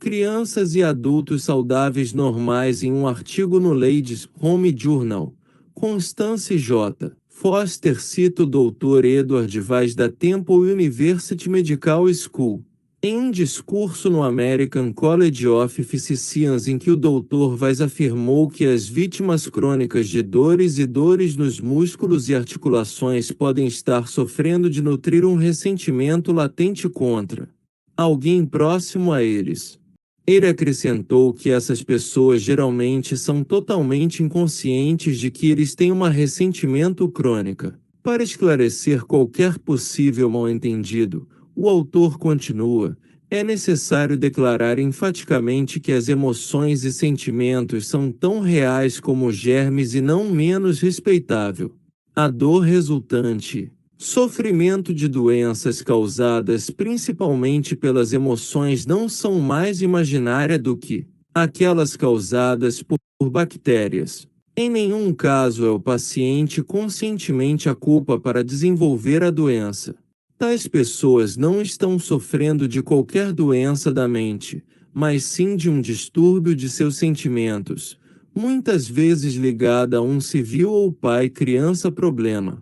crianças e adultos saudáveis normais em um artigo no Ladies' Home Journal. Constance J. Foster cita o Dr. Edward Vaz da Temple University Medical School. Em um discurso no American College of Physicians em que o Dr. Vaz afirmou que as vítimas crônicas de dores e dores nos músculos e articulações podem estar sofrendo de nutrir um ressentimento latente contra alguém próximo a eles. Ele acrescentou que essas pessoas geralmente são totalmente inconscientes de que eles têm um ressentimento crônico. Para esclarecer qualquer possível mal-entendido, o autor continua: é necessário declarar enfaticamente que as emoções e sentimentos são tão reais como os germes e não menos respeitável. A dor resultante, sofrimento de doenças causadas principalmente pelas emoções não são mais imaginária do que aquelas causadas por bactérias. Em nenhum caso é o paciente conscientemente a culpa para desenvolver a doença. Tais pessoas não estão sofrendo de qualquer doença da mente, mas sim de um distúrbio de seus sentimentos, muitas vezes ligada a um civil ou pai-criança problema.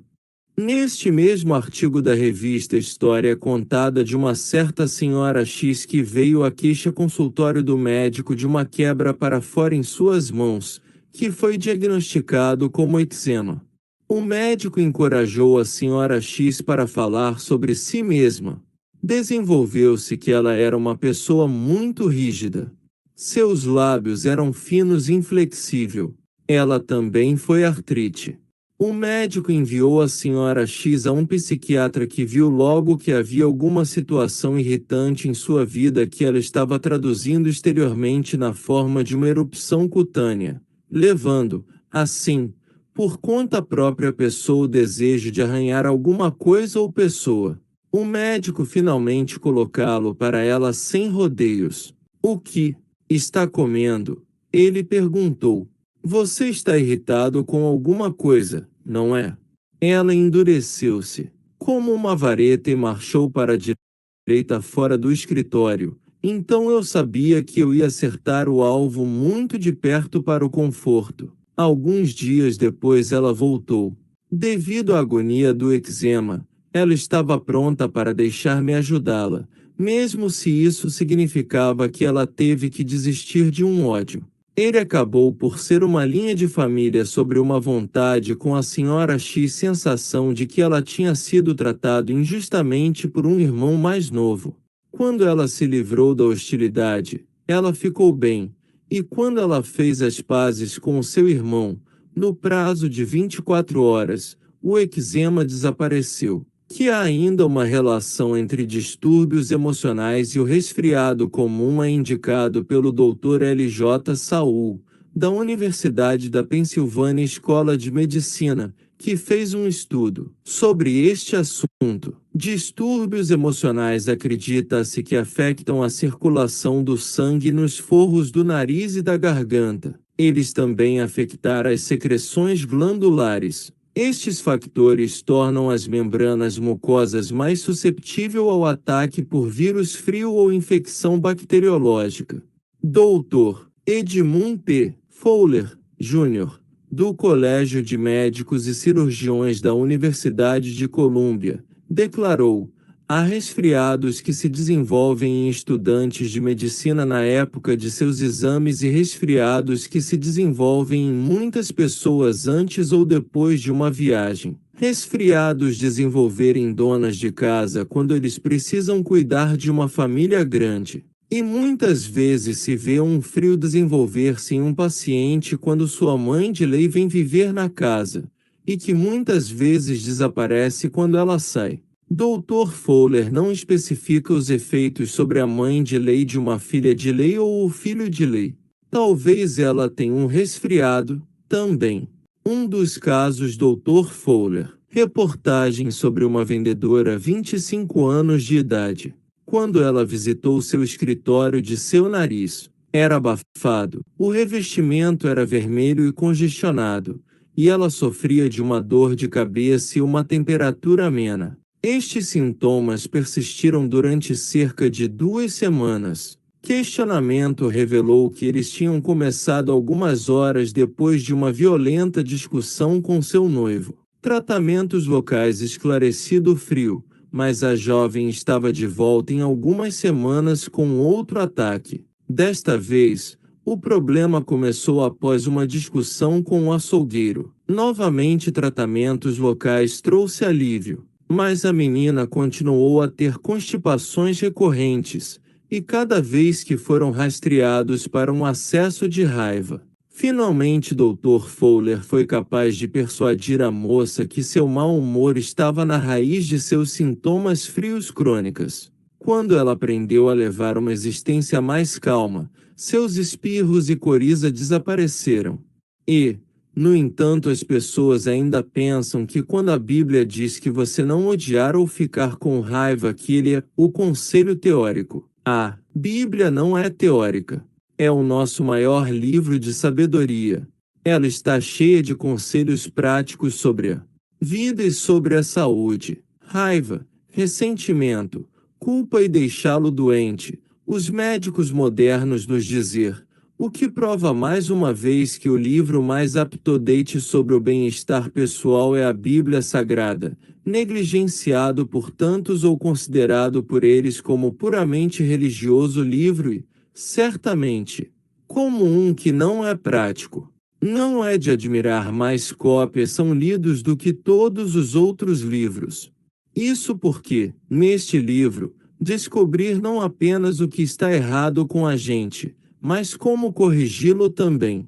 Neste mesmo artigo da revista História é contada de uma certa senhora X que veio à queixa consultório do médico de uma quebra para fora em suas mãos, que foi diagnosticado como eczema. O médico encorajou a senhora X para falar sobre si mesma. Desenvolveu-se que ela era uma pessoa muito rígida. Seus lábios eram finos e inflexível. Ela também foi artrite. O médico enviou a senhora X a um psiquiatra que viu logo que havia alguma situação irritante em sua vida que ela estava traduzindo exteriormente na forma de uma erupção cutânea, levando, assim, por conta própria pessoa o desejo de arranhar alguma coisa ou pessoa. O médico finalmente colocá-lo para ela sem rodeios. O que está comendo? Ele perguntou. Você está irritado com alguma coisa, não é? Ela endureceu-se, como uma vareta e marchou para a direita fora do escritório. Então eu sabia que eu ia acertar o alvo muito de perto para o conforto. Alguns dias depois ela voltou. Devido à agonia do eczema, ela estava pronta para deixar-me ajudá-la, mesmo se isso significava que ela teve que desistir de um ódio. Ele acabou por ser uma linha de família sobre uma vontade com a senhora X, sensação de que ela tinha sido tratado injustamente por um irmão mais novo. Quando ela se livrou da hostilidade, ela ficou bem, e quando ela fez as pazes com o seu irmão, no prazo de 24 horas, o eczema desapareceu. Que há ainda uma relação entre distúrbios emocionais e o resfriado comum é indicado pelo Dr. L.J. Saul, da Universidade da Pensilvânia Escola de Medicina, que fez um estudo sobre este assunto. Distúrbios emocionais acredita-se que afetam a circulação do sangue nos forros do nariz e da garganta. Eles também afetam as secreções glandulares. Estes fatores tornam as membranas mucosas mais susceptíveis ao ataque por vírus frio ou infecção bacteriológica. Dr. Edmund P. Fowler, Jr., do Colégio de Médicos e Cirurgiões da Universidade de Colômbia, declarou: há resfriados que se desenvolvem em estudantes de medicina na época de seus exames e resfriados que se desenvolvem em muitas pessoas antes ou depois de uma viagem. Resfriados desenvolverem donas de casa quando eles precisam cuidar de uma família grande. E muitas vezes se vê um frio desenvolver-se em um paciente quando sua mãe de lei vem viver na casa, e que muitas vezes desaparece quando ela sai. Dr. Fowler não especifica os efeitos sobre a mãe de lei de uma filha de lei ou o filho de lei. Talvez ela tenha um resfriado, também. Um dos casos Dr. Fowler. Reportagem sobre uma vendedora 25 anos de idade. Quando ela visitou seu escritório de seu nariz era abafado, o revestimento era vermelho e congestionado, e ela sofria de uma dor de cabeça e uma temperatura amena. Estes sintomas persistiram durante cerca de 2 semanas. Questionamento revelou que eles tinham começado algumas horas depois de uma violenta discussão com seu noivo. Tratamentos locais esclarecido frio, mas a jovem estava de volta em algumas semanas com outro ataque. Desta vez, o problema começou após uma discussão com o açougueiro. Novamente tratamentos locais trouxe alívio, mas a menina continuou a ter constipações recorrentes, e cada vez que foram rastreados para um acesso de raiva. Finalmente Dr. Fowler foi capaz de persuadir a moça que seu mau humor estava na raiz de seus sintomas frios crônicos. Quando ela aprendeu a levar uma existência mais calma, seus espirros e coriza desapareceram. E, no entanto, as pessoas ainda pensam que quando a Bíblia diz que você não odiar ou ficar com raiva, que ele é o conselho teórico. A Bíblia não é teórica. É o nosso maior livro de sabedoria. Ela está cheia de conselhos práticos sobre a vida e sobre a saúde, raiva, ressentimento, culpa e deixá-lo doente. Os médicos modernos nos dizer, o que prova mais uma vez que o livro mais up-to-date sobre o bem-estar pessoal é a Bíblia Sagrada, negligenciado por tantos ou considerado por eles como puramente religioso livro e, certamente, como um que não é prático. Não é de admirar mais cópias são lidos do que todos os outros livros. Isso porque, neste livro, descobrir não apenas o que está errado com a gente, mas como corrigi-lo também.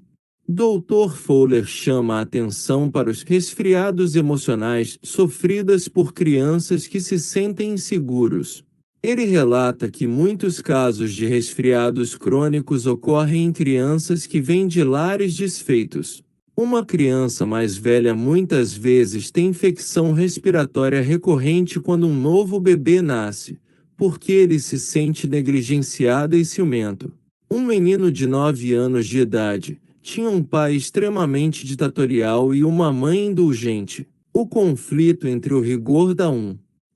Dr. Fowler chama a atenção para os resfriados emocionais sofridas por crianças que se sentem inseguros. Ele relata que muitos casos de resfriados crônicos ocorrem em crianças que vêm de lares desfeitos. Uma criança mais velha muitas vezes tem infecção respiratória recorrente quando um novo bebê nasce, porque ele se sente negligenciado e ciumento. Um menino de 9 anos de idade tinha um pai extremamente ditatorial e uma mãe indulgente. O conflito entre o rigor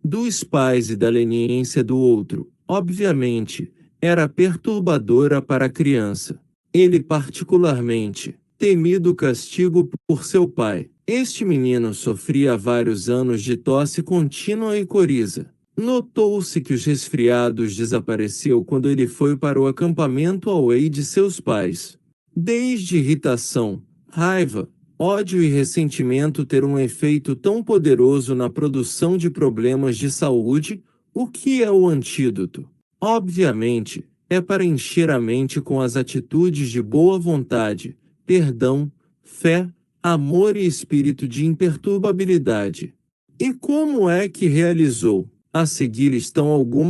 dos pais e da leniência do outro, obviamente, era perturbadora para a criança. Ele particularmente temido castigo por seu pai. Este menino sofria há vários anos de tosse contínua e coriza. Notou-se que os resfriados desapareceu quando ele foi para o acampamento away de seus pais. Desde irritação, raiva, ódio e ressentimento ter um efeito tão poderoso na produção de problemas de saúde, o que é o antídoto? Obviamente, é para encher a mente com as atitudes de boa vontade, perdão, fé, amor e espírito de imperturbabilidade. E como é que realizou? A seguir estão algumas